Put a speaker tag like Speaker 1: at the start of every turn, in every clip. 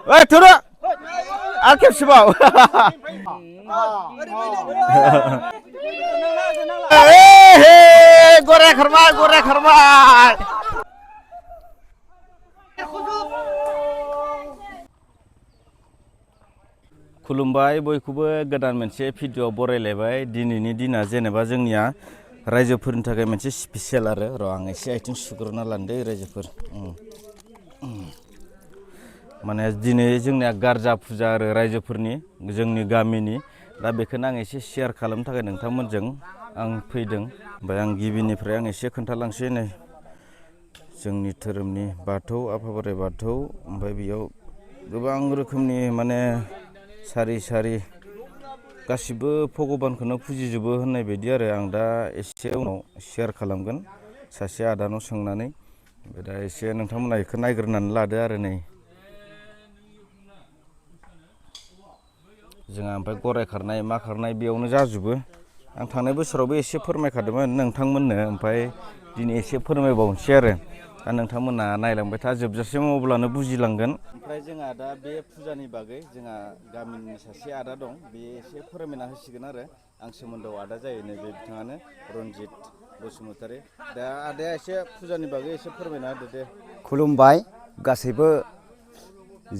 Speaker 1: ओइ थुदो आरो खेबसेबाव गराय खारबाय खुलुमबाय बयखौबो गोदान मोनसे भिडिअ बरायलायबाय दिनैनि दिना जेनेबा जोंनिया रायजोफोरनि थाखाय मोनसे स्पेसियेल आरो र' आं एसे आथिं सुग्रोना लानोदै रायजोफोर माने दिनै जोंनिया गारजा फुजा आरो रायजोफोरनि जोंनि गामिनि दा बेखौनो आं एसे शेयार खालामनो थाखाय नोंथांमोनजों आं फैदों ओमफ्राय आं गिबिनिफ्राय आं एसे खोन्थालांसै नै जोंनि धोरोमनि बाथौ आफा बोराइ बाथौ ओमफ्राय बेयाव गोबां रोखोमनि माने सारि सारि गासिबो भगबानखौनो फुजिजोबो होननाय बायदि आरो आं दा एसे उनाव शेयार खालामगोन सासे आदानाव सोंनानै ओमफ्राय दा एसे नोंथांमोना बेखौ नायग्रोनानै लादो आरो नै जोंहा ओमफ्राय गराय खारनाय मा खारनाय बेयावनो जाजोबो आं थांनाय बोसोरावबो एसे फोरमायखादोंमोन नोंथांमोननो ओमफ्राय दिनै एसे फोरमायबावनोसै आरो दा नोंथांमोना नायलांबाय था जोबजासिम अब्लानो बुजिलांगोन ओमफ्राय जोंहा दा बे फुजानि बागै जोंहा गामिनि सासे आदा दं बे एसे फोरमायना होसिगोन आरो आं सोमोन्दोआव आदा जायो नैबे बिथाङानो रन्जित बसुमतारी दा आदाया एसे फुजानि बागै एसे फोरमायना होदो दे।
Speaker 2: खुलुमबाय गासैबो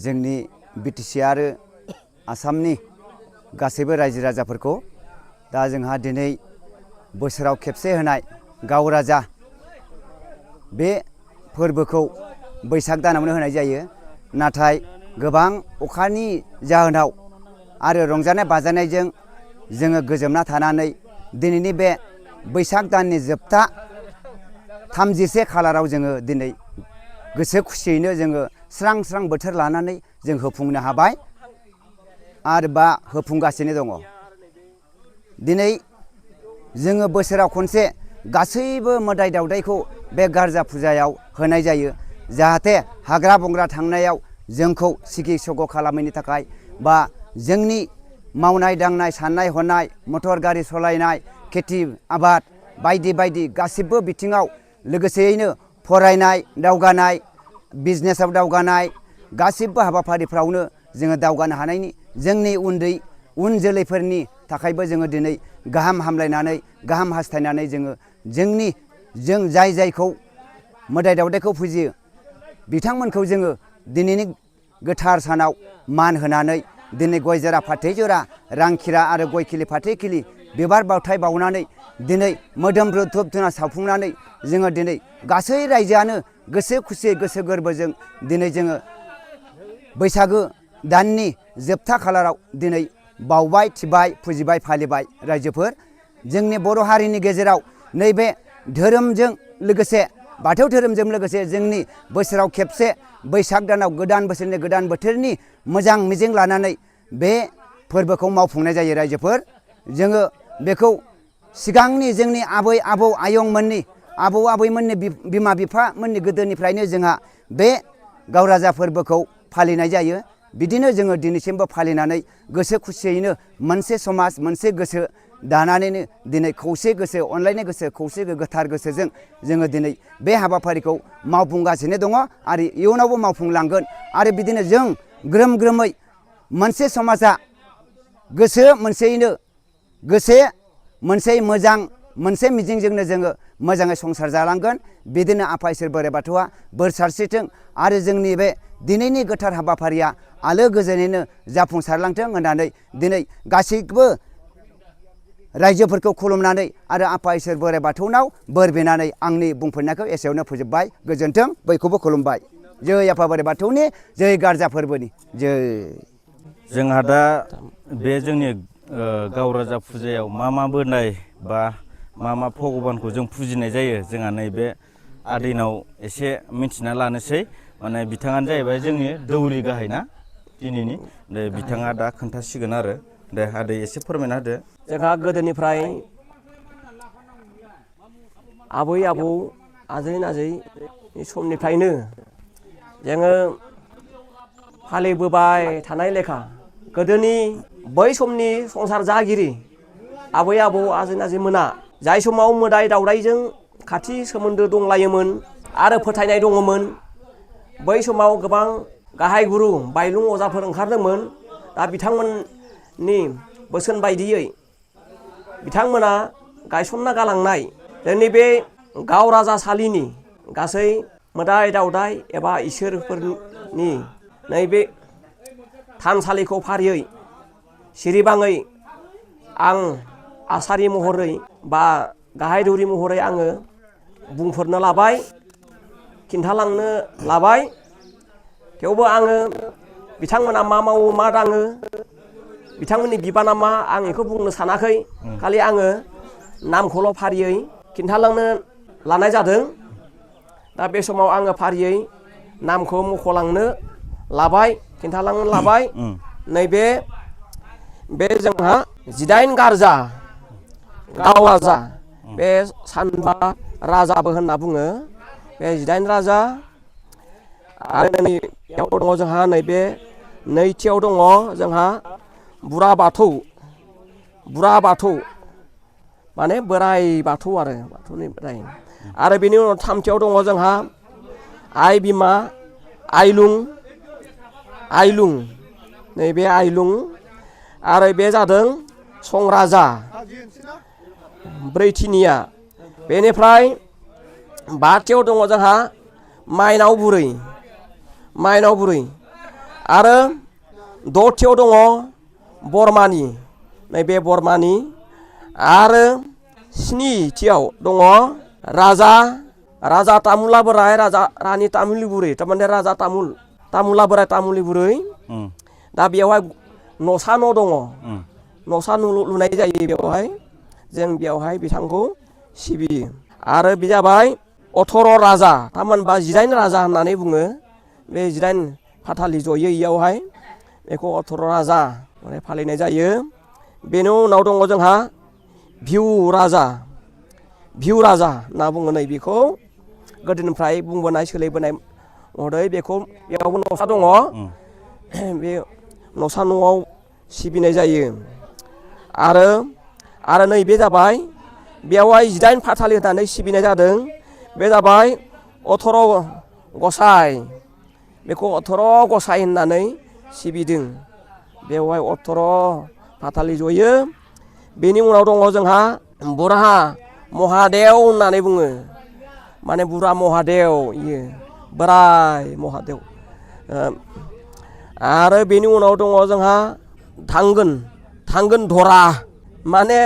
Speaker 2: जोंनि बिटिसि आरो आसामनि गासैबो रायजो राजाफोरखौ दा जोंहा दिनै बोसोराव खेबसे होनाय गाव राजा बे फोरबोखौ बैसाग दानावनो होनाय जायो नाथाय गोबां अखानि जाहोनाव आरो रंजानाय बाजानायजों जोङो गोजोमना थानानै दिनैनि बे बैसाग दाननि जोबथा 31 खालाराव जोङो दिनै गोसो खुसियैनो जोङो स्रां स्रां बोथोर लानानै जों होफुंनो हाबाय आरो बा होफुंगासिनो दङ दिनै जोङो बोसोराव खनसे गासैबो मोदाय दावदायखौ बे गारजा फुजायाव होनाय जायो जाहाथे हाग्रा बंग्रा थांनायाव जोंखौ सिगि सग' खालामैनि थाखाय बा जोंनि मावनाय दांनाय साननाय हनाय मटर गारि सालायनाय खेथि आबाद बायदि बायदि गासिबो बिथिङाव लोगोसेयैनो फरायनाय दावगानाय बिजनेसाव दावगानाय गासिबो हाबाफारिफ्रावनो जोङो दावगानो हानायनि जोंनि उन जोलैफोरनि थाखायबो जोङो दिनै गाहाम हामलायनानै गाहाम हास्थायनानै जों जायखौ मोदाय दावदायखौ फुजियो बिथांमोनखौ जोङो दिनैनि गोथार सानाव मान होनानै दिनै गय जरा फाथै जरा रां खिरा आरो गय खिलि फाथै खिलि बिबार बावथाय बावनानै दिनै मोदोमफ्रु धुप धुना सावफुंनानै जोङो दिनै गासै रायजोआनो गोसो खुसियै गोसो गोरबोजों दिनै जोङो बैसागो दाननि जोबथा खालाराव दिनै बावबाय थिबाय फुजिबाय फालिबाय रायजोफोर जोंनि बर' हारिनि गेजेराव नैबे धोरोमजों लोगोसे बाथौ धोरोमजों लोगोसे जोंनि बोसोराव खेबसे बैसाग दानाव गोदान बोसोरनि गोदान बोथोरनि मोजां मिजिं लानानै बे फोरबोखौ मावफुंनाय जायो रायजोफोर जोङो बेखौ सिगांनि जोंनि आबै आबौ आयंमोननि आबौ आबैमोननि बिमा बिफामोननि गोदोनिफ्रायनो जोंहा बे गावराजा फोरबोखौ फालिनाय जायो बिदिनो जोङो दिनैसिमबो फालिनानै गोसो खुसियैनो मोनसे समाज मोनसे गोसो दानानैनो दिनै खौसे गोसो अनलायनाय गोसो खौसे गोथार गोसोजों जोङो दिनै बे हाबाफारिखौ मावफुंगासिनो दङ आरो इयुनावबो मावफुंलांगोन आरो बिदिनो जों ग्रोम ग्रोमै मोनसे समाजा गोसो मोनसेयैनो गोसो मोनसे मोजां मोनसे मिजिंजोंनो जोङो मोजाङै संसार जालांगोन बिदिनो आफा इसोर बोराइ बाथौआ बोर सारस्रिथों आरो जोंनि बे दिनैनि गोथार हाबाफारिया आलो गोजोनैनो जाफुंसारलांथों होननानै दिनै गासैबो रायजोफोरखौ खुलुमनानै आरो आफा इसोर बोराइ बाथौनाव बोर बिनानै आंनि बुंफोरनायखौ एसेयावनो फोजोबबाय गोजोन्थों बयखौबो खुलुमबाय जै आफा बोराइ बाथौनि जै गारजा फोरबोनि जै
Speaker 1: जोंहा दा बे जोंनि गावराजा फुजायाव मा बोनाय बा मा भगबानखौ जों फुजिनाय जायो जोंहा नैबे आदैनाव एसे मिथिना लानोसै माने बिथाङानो जाहैबाय जोंनि दौरि गाहाय ना दिनैनि दे बिथाङा दा खोन्थासिगोन आरो दे आदै एसे फोरमायना होदो।
Speaker 3: जोंहा गोदोनिफ्राय आबै आबौ आजै आजै समनिफ्रायनो जोङो फालिबोबाय थानाय लेखा गोदोनि बै समनि संसार जागिरि आबै आबौ आजै आजै मोना जाय समाव मोदाय दावदायजों खाथि सोमोन्दो दंलायोमोन आरो फोथायनाय दङमोन बै समाव गोबां गाहाय गुरु बायलुं अजाफोर ओंखारदोंमोन। दा बिथांमोननि बोसोन बायदियै बिथांमोना गायसनना गालांनाय जोंनि बे गाव राजासालिनि गासै मोदाय दावदाय एबा इसोरफोरनि नैबे थानसालिखौ फारियै सिरिबाङै आं आसारि महरै बा गाहाय दौरि महरै आङो बुंफोरनो लाबाय, खिन्थालांनो लाबाय। थेवबो आङो बिथांमोना मा मावो मा दाङो बिथांमोननि बिबाना मा आं बेखौ बुंनो सानाखै। खालि आङो नामखौल' फारियै खिन्थालांनो लानाय जादों। दा बे समाव आङो फारियै नामखौ मख'लांनो लाबाय, खिन्थालांनो लाबाय। नैबे जोंहा 18 गारजा गाव राजा, बे सानबा राजाबो होनना बुङो। बे 18 राजा आरो नैबेयाव दङ जोंहा नैबे नैथियाव दङ जोंहा बुरा बाथौ माने बोराय बाथौ आरो बाथौनि बोराय। आरो बेनि उनाव थामथियाव दङ जोंहा आइ बिमा आइलुं नैबे आइलुं। आरो बे जादों संराजा ब्रैथिनिया। बेनिफ्राय बाथियाव दङ जोंहा माइनाव बुरै। आरो दथियाव दङ बरमानि, नैबे बरमानि। आरो स्निथियाव दङ राजा तामुला बोराय, रानि तामुलि बुरै, थारमाने राजा तामुला बोराय तामुलि बुरै। दा बेयावहाय न'सा न' दङ, न'सा न' लुनाय जायो बेवहाय। जों बेवहाय बिथांखौ सिबियो। आरो बे जाबाय 18 राजा, थामहिनबा 18 राजा होननानै बुङो। बे 18 फाथालि जयो इयावहाय बेखौ 18 राजा माने फालिनाय जायो। बेनि उनाव दङ जोंहा भिउ राजा होनना बुङो। नै बेखौ गोदोनिफ्राय बुंबोनाय सोलिबोनाय महरै बेखौ बेयावबो न'सा दङ। बे न'सा न'आव सिबिनाय जायो। आरो नैबे जाबाय बेवहाय 18 फाथालि होनानै सिबिनाय जादों। बे जाबाय 18 गसाइ, बेखौ 18 गसाइ होननानै सिबिदों। बेवहाय 18 फाथालि जयो। बेनि उनाव दङ जोंहा बुरहा महादेव होननानै बुङो। माने बुरहा महादेव, इयो बोराय महादेव। आरो बेनि उनाव दङ जोंहा थांगोन धरा, माने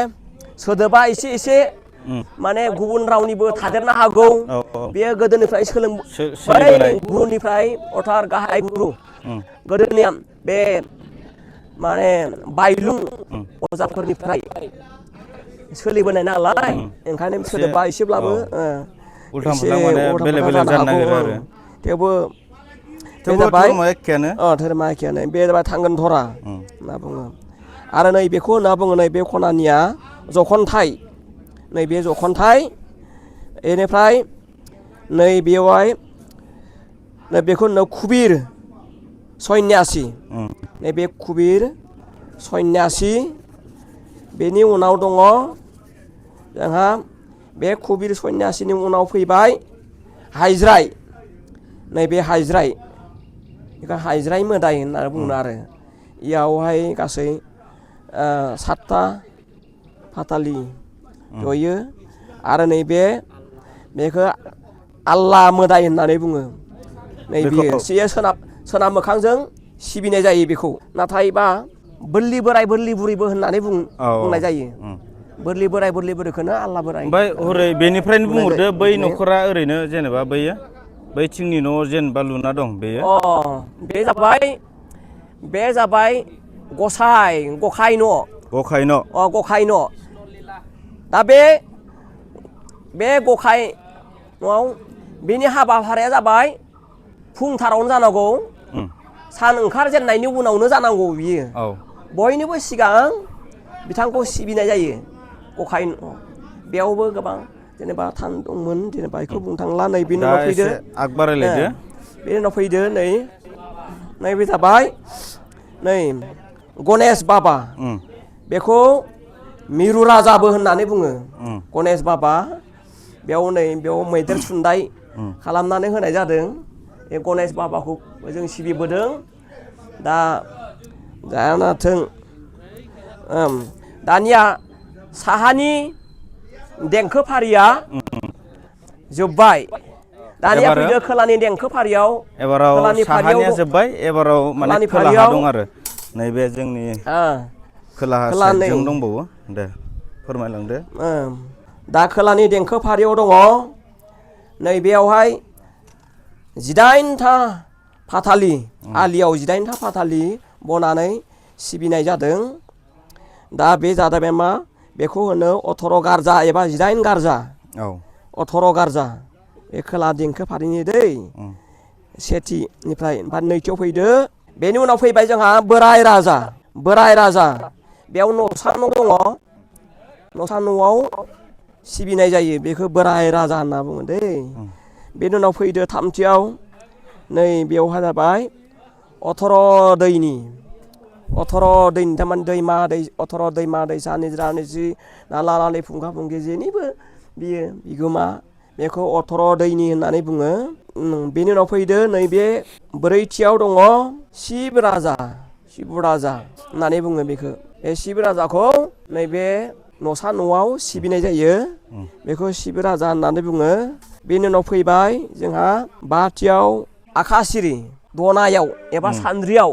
Speaker 3: सोदोबा एसे माने गुबुन रावनिबो थादेरनो हागौ। बेयो गोदोनिफ्राय बै गुरुनिफ्राय अर्थात गाहाय गुरु गोदोनिया बे माने बायलुं अजाफोरनिफ्राय सोलिबोनाय नालाय, ओंखायनो सोदोबा एसेब्लाबो एसे उल्था जानो हागौ। थेवबो बे जाबाय धोरोमा एखेयानो। बे जाबाय थांगोन धरा होनना बुङो। आरो नैबेखौ होनना बुङो नैबे खनानिया जखनथाइ, नैबे जखनथाइ। बेनिफ्राय नैबेयावहाय नैबेखौ होनो खुबिर सन्यासि, नैबे खुबिर सन्यासि। बेनि उनाव दङ जोंहा बे खुबिर सन्यासिनि उनाव फैबाय हायज्राय, नैबे हायज्राय, बेखौ हायज्राय मोदाय होनना बुङो। आरो इयावहाय गासै 7था फाथालि जयो। आरो बेखौ आल्ला मोदाय होननानै बुङो। नैबेयो सोनाब मोखांजों सिबिनाय जायो बेखौ। नाथायबा बोरलि बोराय बोरलि बुरैबो होननानै बुंनाय जायो। बोरलि बोराय बोरलि बुरैखौनो आल्ला बोराय।
Speaker 1: ओमफ्राय हरै बेनिफ्रायनो बुंहरदो बै न'खरा ओरैनो जेनेबा बै थिंनि न' जेनेबा लुना दं बेयो।
Speaker 3: बे जाबाय गखाय न'। गखाय न'। दा बे गखाय न'आव बेनि हाबाफारिया जाबाय फुंथारावनो जानांगौ, सान ओंखारजेननायनि उनावनो जानांगौ बियो। बयनिबो सिगां बिथांखौ सिबिनाय जायो गखाय न'। बेयावबो गोबां जेनेबा थान दंमोन, जेनेबा बेखौ बुंनो थांला। नै बेनि उनाव फैदो, बेनि उनाव फैदो नैबे जाबाय गनेश बाबा। बेखौ मिरु राजाबो होननानै बुङो। गनेश बाबा बेयाव मैदेर सुन्दाय खालामनानै होनाय जादों। बे गणेश बाबाखौ जों सिबिबोदों दा जानाथों दानिया साहानि देंखो फारिया जोब्बाय दानिया फैदो खोलानि देंखो फारियाव
Speaker 1: एबाराव साहानिया जोब्बाय एबाराव माने खोलाहा दं आरो नैबे जोंनि खोलाहा साइडजों दंबावो दे फोरमायलांदो
Speaker 3: दा खोलानि देंखो फारियाव दङ नैबेयावहाय 18था फाथालि आलियाव 18था फाथालि बनानै सिबिनाय जादों दा बे जादों मा बेखौ होनो 18 गारजा एबा 18 गारजा 18 गारजा बे खोला देंखो फारिनि दै सेथिनिफ्राय ओमफ्राय नैथियाव फैदो बेनि उनाव फैबाय जोंहा बोराय राजा बेयाव न'सा न' दङ न'सा न'आव सिबिनाय जायो बेखौ बोराय राजा होनना बुङो दै बेनि उनाव फैदो थामथियाव नै बेयावहाय जाबाय 18 दैनि थारमाने दैमा दै 18 दैमा दैसा निज्रा निजि नाला नालि फुंखा फुंखि जेनिबो बियो बिगोमा बेखौ 18 दैनि होननानै बुङो बेनि उनाव फैदो नैबे ब्रैथियाव दङ शिब राजा होननानै बुङो बेखौ बे शिब राजाखौ नैबे न'सा न'आव सिबिनाय जायो बेखौ शिब राजा होननानै बुङो बेनि उनाव फैबाय जोंहा बाथियाव आखासिरि दनायाव एबा सान्द्रियाव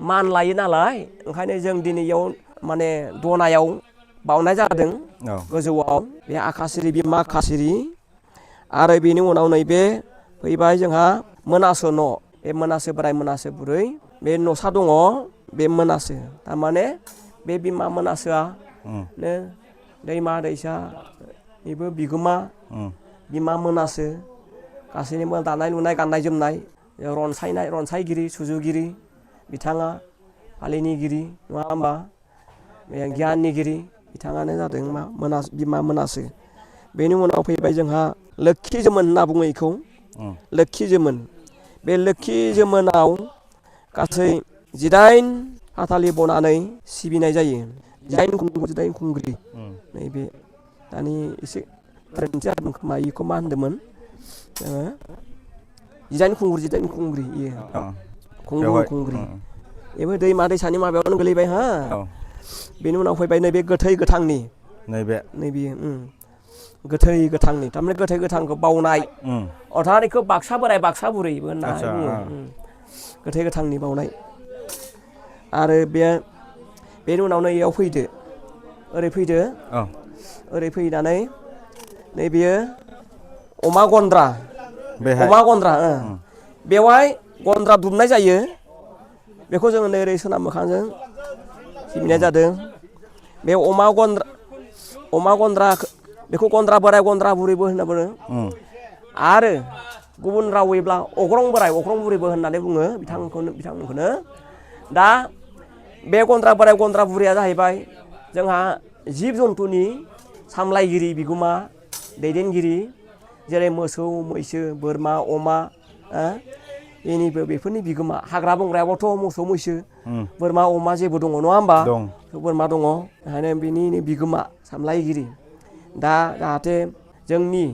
Speaker 3: मान लायो नालाय ओंखायनो जों दिनैयाव माने दनायाव बावनाय जादों गोजौआव बे आखासिरि बिमा आखासिरि आरो बेनि उनाव नैबे फैबाय जोंहा मोनासो न' बे मोनासो बोराय मोनासो बुरै बे न'सा दङ बे मोनासो थारमाने बे बिमा मोनासोआ दैमा दैसानिबो बिगोमा बिमा मोनासो गासैनिबो दानाय लुनाय गाननाय जोमनाय रनसायगिरि सुजुगिरि बिथाङा फालिनिगिरि नङा होमबा गियाननिगिरि बिथाङानो जादों बिमा मोनासो बेनि उनाव फैबाय जोंहा लोक्षि जोमोन होनना बुङो बेखौ लोक्षि जोमोन बे लोक्षि जोमोनाव गासै 18 फाथालि बनानै सिबिनाय जायो 18 खुंग्रि नैबे दानि एसे गोरोन्थि जादों खोमा बेखौ मा होनदोंमोन जोङो 18 खुंग्रि खुंग्रि बेबो दैमा दैसानि माबायावनो गोलैबाय बेनि उनाव फैबाय नैबे गोथै गोथांनि नैबे गोथै गोथांनि थारमाने गोथै गोथांखौ बावनाय अर्थात बेखौ बाक्सा बोराय बाक्सा बुरैबो होनना बुङो गोथै गोथांनि बावनाय आरो बेनि उनाव नैयाव फैदो ओरै फैनानै नैबेयो अमा गन्द्रा बेवहाय गन्द्रा दुमनाय जायो बेखौ जोङो नै ओरै सोनाब मोखांजों सिबिनाय जादों बे अमा गन्द्रा बेखौ गन्द्रा बोराय गन्द्रा बुरैबो होनना बुङो आरो गुबुन रावैब्ला अग्रं बोराय अग्रं बुरैबो होननानै बुङो बिथांमोनखौनो दा बे गन्द्रा बोराय गन्द्रा बुरैया जाहैबाय जोंहा जिब जन्थुनि सामलायगिरि बिगोमा दैदेनगिरि जेरै मोसौ मैसो बोरमा अमा बेफोरनि बिगोमा हाग्रा बंग्रायावथ' मोसौ मैसो बोरमा अमा जेबो दङ नङा होमबा बोरमा दङ ओंखायनो बेनि बिगोमा सामलायगिरि दा जाहाथे जोंनि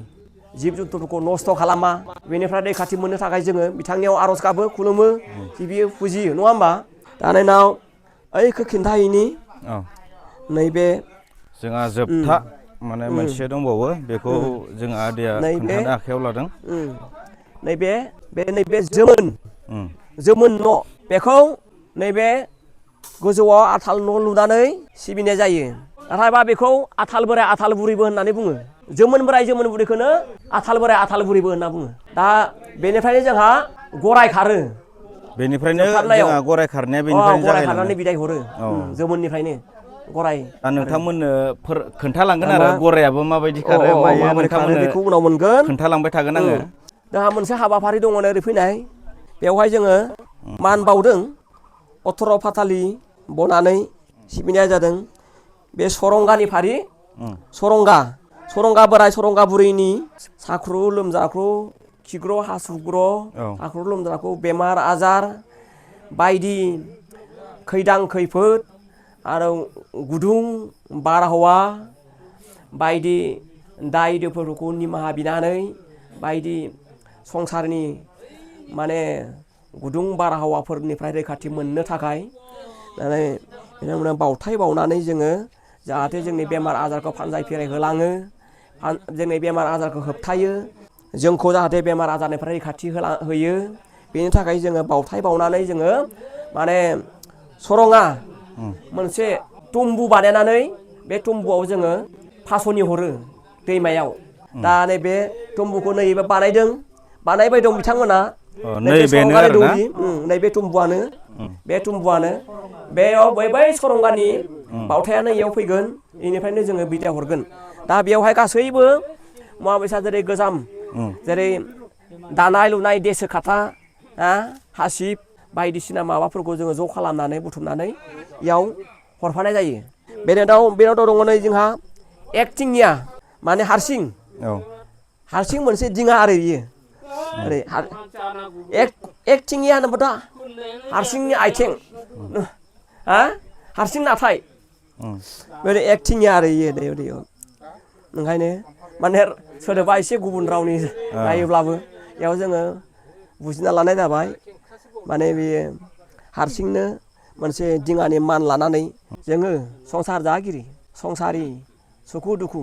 Speaker 3: जिब जुन्थुफोरखौ नस्थ' खालामा बेनिफ्राय रैखाथि मोननो थाखाय जोङो बिथांनियाव आर'ज गाबो खुलुमो सिबियो फुजियो नङा होमबा दानि उनाव ओइखौ खिन्थाहैनि नैबे
Speaker 1: जोंहा जोबथा माने मोनसे दंबावो बेखौ जोंहा आदैया खोन्थानो आखायाव लादों
Speaker 3: नैबे जोमोन न' बेखौ नैबे गोजौआव आथाल न' लुनानै सिबिनाय जायो नाथायबा बेखौ आथाल बोराय आथाल बुरैबो होननानै बुङो जोमोन बोराय जोमोन बुरैखौनो आथाल बोराय आथाल बुरैबो होनना बुङो दा बेनिफ्रायनो जोंहा गराय खारो
Speaker 1: बेनिफ्रायनो जोंहा गराय खारनाया बेनिफ्रायनो
Speaker 3: गराय खारनानै बिदाय हरो जोमोननिफ्रायनो गराय
Speaker 1: नोंथांमोननो खोन्थालांगोन आरो गरायाबो माबायदि खारो मायो नोंथांमोननो
Speaker 3: बेखौ उनाव मोनगोन
Speaker 1: खोन्थालांबाय थागोन आङो
Speaker 3: जोंहा मोनसे हाबाफारि दङ ओरै फैनाय बेवहाय जोङो मान बावदों 18 फाथालि बनानै सिबिनाय जादों बे सरंगानि फारि सरंगा बोराय सरंगा बुरैनि साख्रु लोमजाख्रु खिग्र' हासुग्र' साख्रु लोमजाख्रु बेमार आजार बायदि खैदां खैफोद आरो गुदुं बारहावा बायदि दाय दोफोरखौ निमाहा बिनानै बायदि संसारनि माने गुदुं बारहावाफोरनिफ्राय रैखाथि मोननो थाखाय माने बिथांमोना बावथाय बावनानै जोङो जाहाथे जोंनि बेमार आजारखौ फानजाय फेराय होलाङो जोंनि बेमार आजारखौ होबथायो जोंखौ जाहाथे बेमार आजारनिफ्राय रैखाथि होयो बेनि थाखाय जोङो बावथाय बावनानै जोङो माने सरङा मोनसे तुम्बु बानायनानै बे तुम्बुआव जोङो फास'नि हरो दैमायाव दा नैबे तुम्बुखौ नैबे बानायबाय दं बिथांमोना नैबे सरंगारि दौरि नैबे तुम्बुआनो बे तुम्बुआनो बेयाव बै सरंगानि बावथायानो इयाव फैगोन इनिफ्रायनो जोङो बिदाय हरगोन दा बेयावहाय गासैबो मुवा बेसाद जेरै गोजाम जेरै दानाय लुनाय देसो खाथा हासिब बायदिसिना माबाफोरखौ जोङो ज' खालामनानै बुथुमनानै इयाव हरफानाय जायो बेनाव दङ नै जोंहा एकथिंनिया माने हारसिं मोनसे दिङा आरो बियो ओरै एकथिंनिया होनोब्ला हारसिंनि आथिं हारसिं नाथाय बे एकथिंनिया आरो इयो ओंखायनो माने सोदोबा एसे गुबुन रावनि जायोब्लाबो बेयाव जोङो बुजिना लानाय जाबाय माने बेयो हारसिंनो मोनसे दिङानि मान लानानै जोङो संसार जागिरि संसारि सुखु दुखु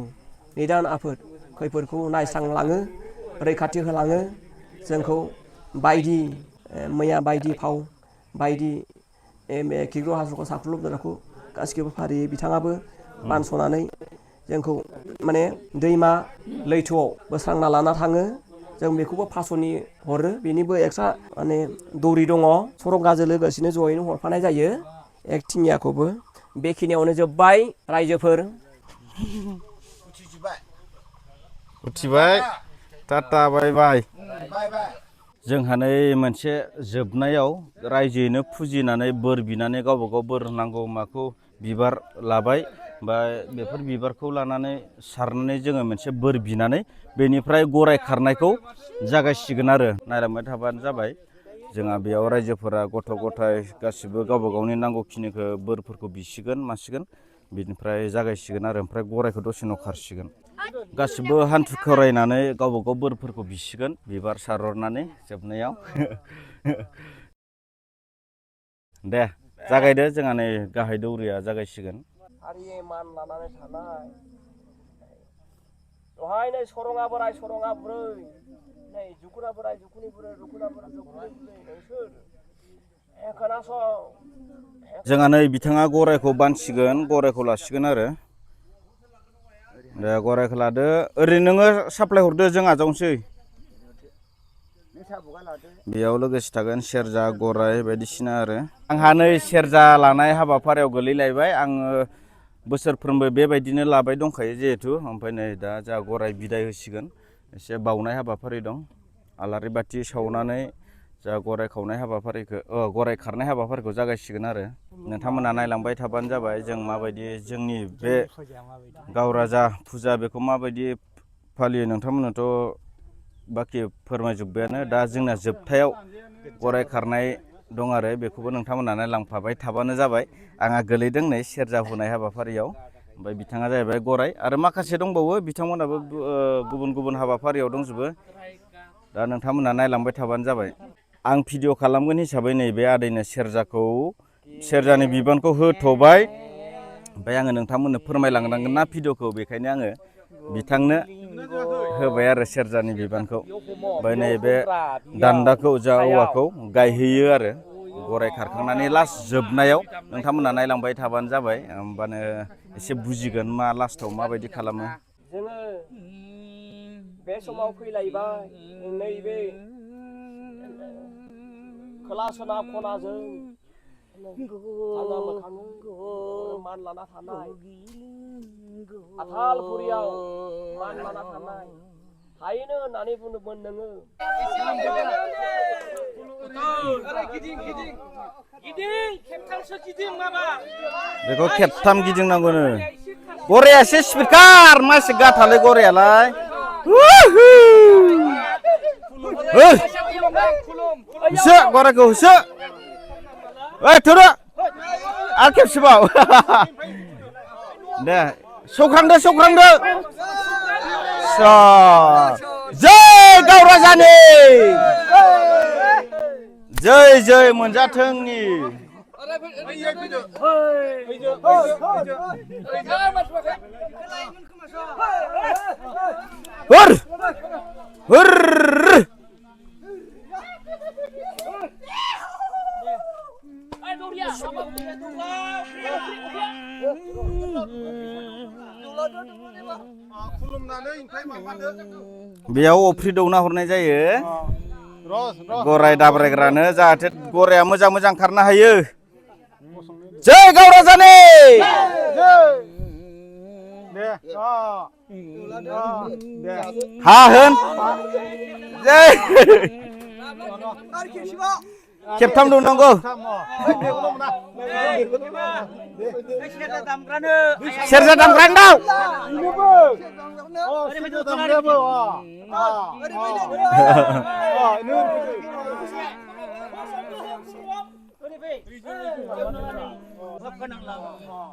Speaker 3: निदान आफोद खैफोदखौ नायस्रांलाङो रैखाथि होलाङो जोंखौ बायदि मैया बायदि फाव बायदि खिग्र' हासुखौ साख्रुब दोननायखौ गासिखौबो फारियै बिथाङाबो बानस'नानै जोंखौ माने दैमा लैथोआव बोस्रांना लाना थाङो जों बेखौबो फास'नि हरो बेनिबो एक्सट्रा माने दौरि दङ सरंगाजों लोगोसेनो जयैनो हरफानाय जायो एकथिंनियाखौबो बेखिनियावनो जोब्बाय रायजोफोर
Speaker 1: उथिबाय टाटा बाय बाय जोंहा नै मोनसे जोबनायाव रायजोयैनो फुजिनानै बोर बिनानै गावबा गाव बोर नांगौ माखौ बिबार लाबाय बा बेफोर बिबारखौ लानानै सारनानै जोङो मोनसे बोर बिनानै बेनिफ्राय गराय खारनायखौ जागायसिगोन आरो नायलांबाय थाबानो जाबाय जोंहा बेयाव रायजोफोरा गथ' गथाय गासिबो गावबा गावनि नांगौखिनिखौ बोरफोरखौ बिसिगोन मासिगोन बिनिफ्राय जागायसिगोन आरो ओमफ्राय गरायखौ दसे उनाव खारसिगोन गासिबो हान्थु खरायनानै गावबा गाव बोरफोरखौ बिसिगोन बिबार सारहरनानै जोबनायाव दे जागायदो जोंहा नै गाहाय दौरिया जागायसिगोन
Speaker 3: हारियै मान लानानै थानाय दहाय नै सरङा बोराय सरङा बुरै नै जुकुना बोराय जुकुनि बुरै रुकुना बोराय जुकुनि बुरै नोंसोर खोनासं
Speaker 1: जोंहा नै बिथाङा गरायखौ बानसिगोन गरायखौ लासिगोन आरो दे गरायखौ लादो ओरैनो नोङो साप्लाय हरदो जों आजावनोसै बेयाव लोगोसे थागोन सेरजा गराय बायदिसिना आरो आंहा नै सेरजा लानाय हाबाफारियाव गोलैलायबाय आङो बोसोरफ्रोमबो बेबायदिनो लाबाय दंखायो जिहेथु ओमफ्राय नै दा जोंहा गराय बिदाय होसिगोन एसे बावनाय हाबाफारि दं आलारि बाथि सावनानै जा गराय खावनाय हाबाफारिखौ गराय खारनाय हाबाफारिखौ जागायसिगोन आरो नोंथांमोना नायलांबाय थाबानो जाबाय जों माबायदि जोंनि बे गावराजा फुजा बेखौ माबायदि फालियो नोंथांमोनाथ' बाखि फोरमायजोब्बायानो दा जोंना जोबथायाव गराय खारनाय दं आरो बेखौबो नोंथांमोना नायलांफाबाय थाबानो जाबाय आंहा गोलैदों नै सेरजा हुनाय हाबाफारियाव ओमफ्राय बिथाङा जाहैबाय गराय आरो माखासे दंबावो बिथांमोनाबो गुबुन गुबुन हाबाफारियाव दंजोबो दा नोंथांमोना नायलांबाय थाबानो जाबाय आं भिडिअ खालामगोन हिसाबै नैबे आदैनो सेरजानि बिबानखौ होथ'बाय ओमफ्राय आङो नोंथांमोननो फोरमायलांनांगोन ना भिडिअखौ बेखायनो आङो बिथांनो होबाय आरो सेरजानि बिबानखौ ओमफ्राय नैबे दान्दाखौ जा औवाखौ गायहैयो आरो गराय खारखांनानै लास्ट जोबनायाव नोंथांमोना नायलांबाय थाबानो जाबाय होमबानो एसे बुजिगोन मा लास्टाव माबायदि खालामो
Speaker 3: जोङो बे समाव फैलायबाय नैबे खोला सोनाब खनाजों मान लाना थानाय आथालपुरियाव मान लाना थानाय हायोनो होननानै बुंदोंमोन नोङो
Speaker 1: बेखौ खेबथाम गिदिंनांगौनो गराया एसे स्पिडकार मासे गाथालै गरायालाय होसो गरायखौ होसो ओइ थुदो आरो खेबसेबाव दे सौख्रांदो जय गावराजानि जय जय मोनजाथोंनि हुर हुर बेयाव अफ्रि दौना हरनाय जायो गराय दाब्रायग्रानो जाहाथे गराया मोजां मोजां खारनो हायो जय गावराजानि हा होन जय खेबथाम दौनांगौ सेरजा दामग्रानो दाउ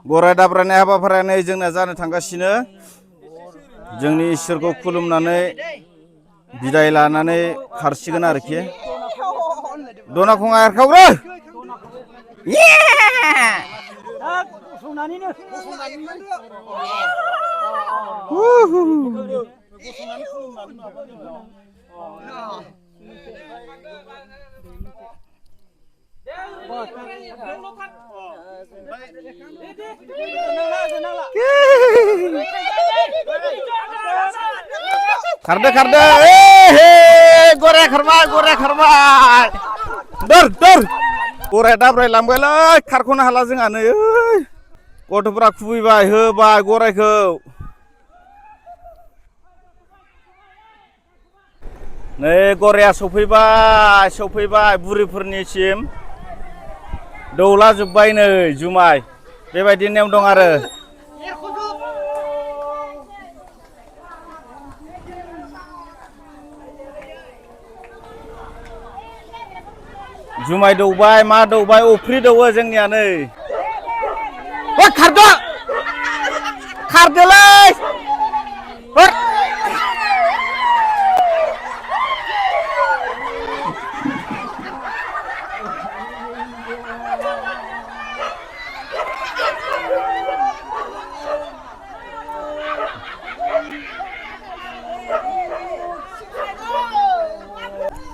Speaker 1: गराय दाब्रायनाय हाबाफारिया नै जोंना जानो थांगासिनो जोंनि इसोरखौ खुलुमनानै बिदाय लानानै खारसिगोन आरोखि दना खङा एरखावग्रो खारदो खारदो गराय खारबाय दर दर गराय दाब्राय लांबायलै खारख'नो हाला जोंहा नै गथ'फोरा खुबैबाय होबाय गरायखौ नै गराया सफैबाय बुरिफोरनिसिम दौला जोब्बाय नै जुमाय बेबायदि नेम दं आरो जुमाय दौबाय मा दौबाय अफ्रि दौवो जोंनिया नै खारदोलै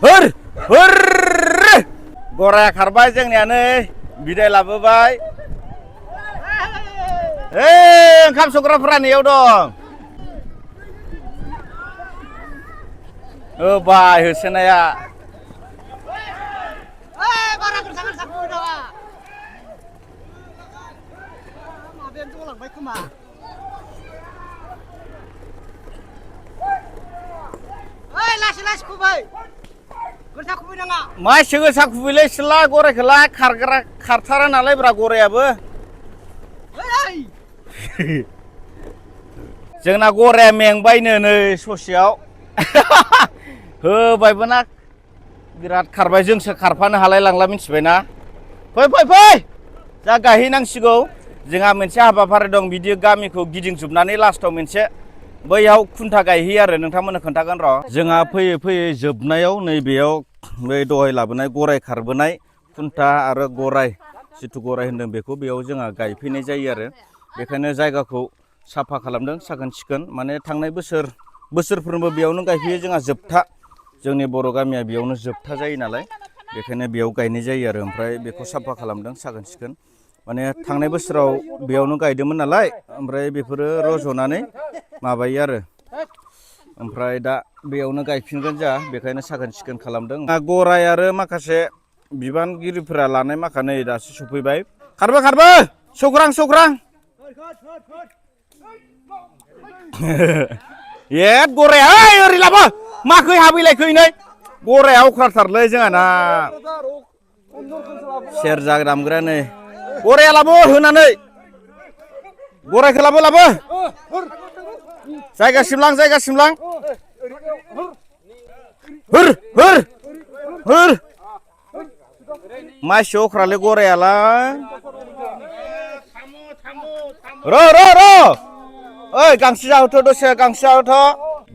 Speaker 1: हुर हुर गराया खारबाय जोंनिया नै बिदाय लाबोबाय ओंखाम संग्राफोरा नैयाव दं होबाय होसोनाया मासे गोसा खुबैलै सिला गरायखौलाय खारथारा नालाय ब्रा गरायाबो जोंना गराया मेंबायनो नै ससेयाव होबायबो ना बिराद खारबाय जोंसो खारफानो हालाय लांला मिथिबायना फै जा गायहैनांसिगौ जोंहा मोनसे हाबाफारि दं बिदि गामिखौ गिदिंजोबनानै लास्टाव मोनसे बैयाव खुन्था गायहैयो आरो नोंथांमोननो खोन्थागोन र' जोंहा फैयै जोबनायाव नैबेयाव बै दहाय लाबोनाय गराय खारबोनाय खुन्था आरो गराय जिथु गराय होनदों बेखौ बेयाव जोंहा गायफैनाय जायो आरो बेखायनो जायगाखौ साफा खालामदों साखोन सिखोन माने थांनाय बोसोरफ्रोमबो बेयावनो गायफैयो जोंहा जोबथा जोंनि बर' गामिया बेयावनो जोबथा जायो नालाय बेखायनो बेयाव गायनाय जायो आरो ओमफ्राय बेखौ साफा खालामदों साखोन सिखोन माने थांनाय बोसोराव बेयावनो गायदोंमोन नालाय ओमफ्राय बेफोरो रज'नानै माबायो आरो ओमफ्राय दा बेयावनो गायफिनगोन जा बेखायनो साखोन सिखोन खालामदों गराय आरो माखासे बिबानगिरिफोरा लानाय माखानै दासो सफैबाय खारबो सौग्रां गराया ओरै लाबो माखै हाबैलायखै नै गराया अख्राथारलै जोंहा ना सेरजा दामग्राया नै गराया लाबो होनानै गरायखौ लाबो जायगासिम लां हुर मासे अख्रालै गरायालाय र' ओइ गांसो जाहोथ' दसे गांसो जाहोथ'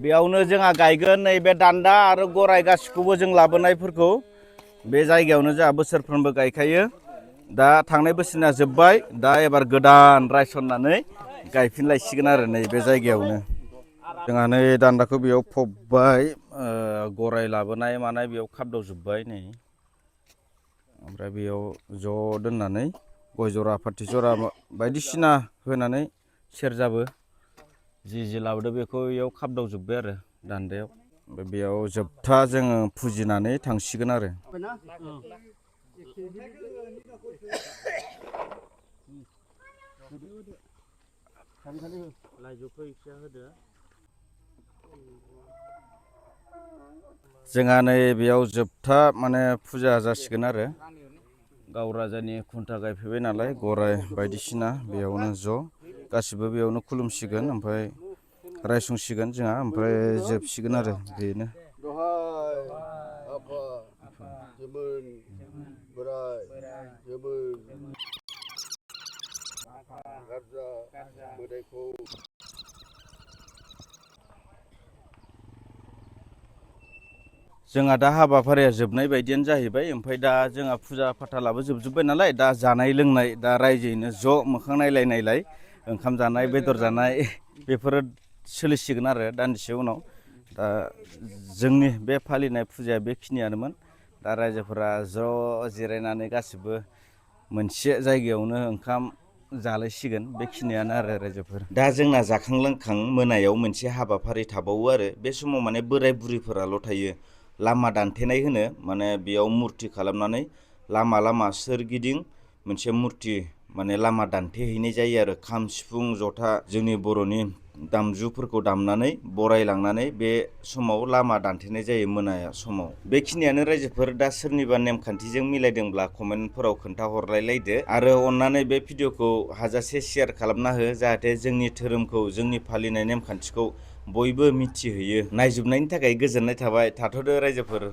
Speaker 1: बेयावनो जोंहा गायगोन नैबे दान्दा आरो गराय गासिखौबो जों लाबोनायफोरखौ बे जायगायावनो जोंहा बोसोरफ्रोमबो गायखायो दा थांनाय बोसोरना जोब्बाय दा एबार गोदान रायसननानै गायफिनलायसिगोन आरो नै बे जायगायावनो जोंहा नै दान्दाखौ बेयाव फबबाय गराय लाबोनाय मानाय बेयाव खाबदावजोब्बाय नै ओमफ्राय बेयाव ज' दोननानै गय जरा फाथै जरा बायदिसिना होनानै सेरजाबो जि लाबोदो बेखौ बेयाव खाबदावजोब्बाय आरो दान्दायाव ओमफ्राय बेयाव जोबथा जोङो फुजिनानै थांसिगोन आरो जोंहा नै बेयाव जोबथा माने फुजा जासिगोन आरो गाव राजानि खुन्था गायफैबाय नालाय गराय बायदिसिना बेयावनो ज' गासिबो बेयावनो खुलुमसिगोन ओमफ्राय रायसंसिगोन जोंहा ओमफ्राय जोबसिगोन आरो बेनो जोंहा दा हाबाफारिया जोबनाय बायदियानो जाहैबाय ओमफ्राय दा जोंहा फुजा फाथालाबो जोबजोब्बाय नालाय दा जानाय लोंनाय दा रायजोयैनो ज' मोखां नायलाय ओंखाम जानाय बेदर जानाय बेफोरो सोलिसिगोन आरो दान्दिसे उनाव दा जोंनि बे फालिनाय फुजाया बेखिनियानोमोन दा रायजोफोरा ज' जिरायनानै गासिबो मोनसे जायगायावनो ओंखाम जालायसिगोन बेखिनियानो आरो रायजोफोर दा जोंना जाखां लोंखां मोनायाव मोनसे हाबाफारि थाबावो आरो बे समाव माने बोराय बुरैफोराल' थायो लामा दानथेनाय होनो माने बेयाव मुरथि खालामनानै लामा सोरगिदिं मोनसे मुरथि माने लामा दानथेहैनाय जायो आरो खाम सिफुं जथा जोंनि बर'नि दामजुफोरखौ दामनानै बरायलांनानै बे समाव लामा दानथेनाय जायो मोनाया समाव बेखिनियानो रायजोफोर दा सोरनिबा नेमखान्थिजों मिलायदोंब्ला कमेन्टफोराव खोन्थाहरलायलायदो आरो अन्नानै बे भिडिअखौ हाजासे शेयार खालामना हो जाहाथे जोंनि धोरोमखौ जोंनि फालिनाय नेमखान्थिखौ बयबो मिथिहैयो नायजोबनायनि थाखाय गोजोननाय थाबाय थाथ'दो रायजोफोर